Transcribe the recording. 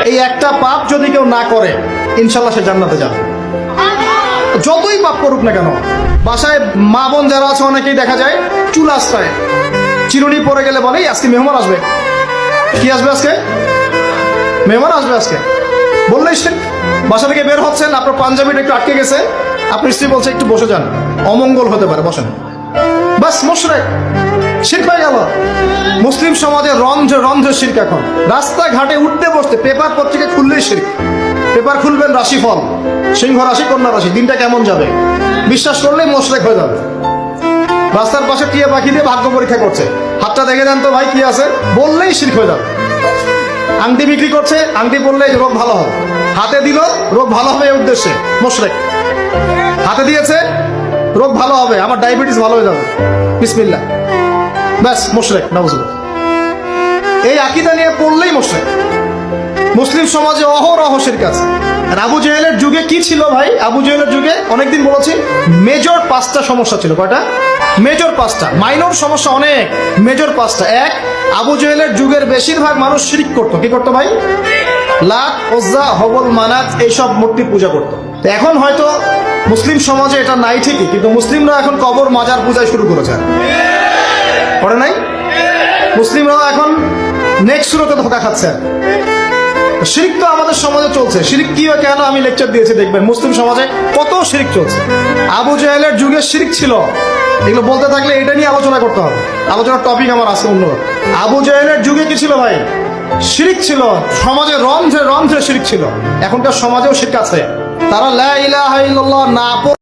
এই একটা পাপ যদি কেউ না করে ইনশাল্লাহ সে জান্নাতে যাবে, যতই পাপ করুক না কেন। বাসায় মা বোন যারা আছে অনেকেই দেখা যায় চুল আশ্রয় চিরুনি পরে গেলে বলে আজকে মেহমান আসবে। কি আসবে আজকে? মেহমান আসবে আজকে বললেই সে বাসা থেকে বের হচ্ছেন, আপনার পাঞ্জাবিটা একটু আটকে গেছে, আপনার স্ত্রী বলছে একটু বসে যান, অমঙ্গল হতে পারে, বসেন। বাস মুশরিক, শিরক হয়ে গেল। মুসলিম সমাজে রন্ধ্রে রন্ধ্রে শিরক। এখন রাস্তাঘাটে উঠতে বসতে পেপার পত্রিকা খুললেই শিরক। পেপার খুলবেন রাশিফল, সিংহ রাশি কন্যা রাশি, দিনটা কেমন যাবে বিশ্বাস করলেই মুশরিক হয়ে যাবে। রাস্তার পাশে টিয়া পাখি দিয়ে ভাগ্য পরীক্ষা করছে, হাতটা দেখে দেন তো ভাই কি আছে, বললেই শিরক হয়ে যাবে। আংটি বিক্রি করছে, আংটি পরলে রোগ ভালো হবে, হাতে দিল রোগ ভালো হবে এই উদ্দেশ্যে, মুশরিক। হাতে দিয়েছে রোগ ভালো হবে, আমার ডায়াবেটিস ভালো হয়ে যাবে, বিসমিল্লাহ, ব্যাস মুশরিক, নাউজুবিল্লাহ। এই আকীদা নিয়ে পড়লেই মুশরিক। মুসলিম সমাজে অহরহ শিরক আছে। আর আবু জেহেলের যুগে কি ছিল ভাই? আবু জেহেলের যুগে অনেকদিন বলেছি মেজর 5টা সমস্যা ছিল। কয়টা? মেজর 5টা, মাইনর সমস্যা অনেক, মেজর 5টা। এক, আবু জেহেলের যুগের বেশিরভাগ মানুষ শিরক করতো। কি করতো ভাই? লাত, উজ্জা, হবল, মানাত এইসব মূর্তি পূজা করতো। এখন হয়তো মুসলিম সমাজে এটা নাই ঠিকই, কিন্তু মুসলিমরা এখন কবর মাজার পূজায় শুরু করেছে, করে নাই? মুসলিমরাও এখন নেক্সট সুরতে ধোকা খাচ্ছে। শিরক তো আমাদের সমাজে চলছে। শিরক কি হয় কেন আমি লেকচার দিয়েছি, দেখবেন মুসলিম সমাজে কত শিরক চলছে। আবু জেহেলের যুগে শিরক ছিল, এগুলো বলতে থাকলে এটা নিয়ে আলোচনা করতে হবে। আলোচনার টপিক আমার আছে অন্য। আবু জেহেলের যুগে কি ছিল ভাই? শিরক ছিল, সমাজে রন্ধ্রে রন্ধ্রে শিরক ছিল। এখনকার সমাজেও শিরক আছে। তারা লা ইলাহা ইল্লাল্লাহ না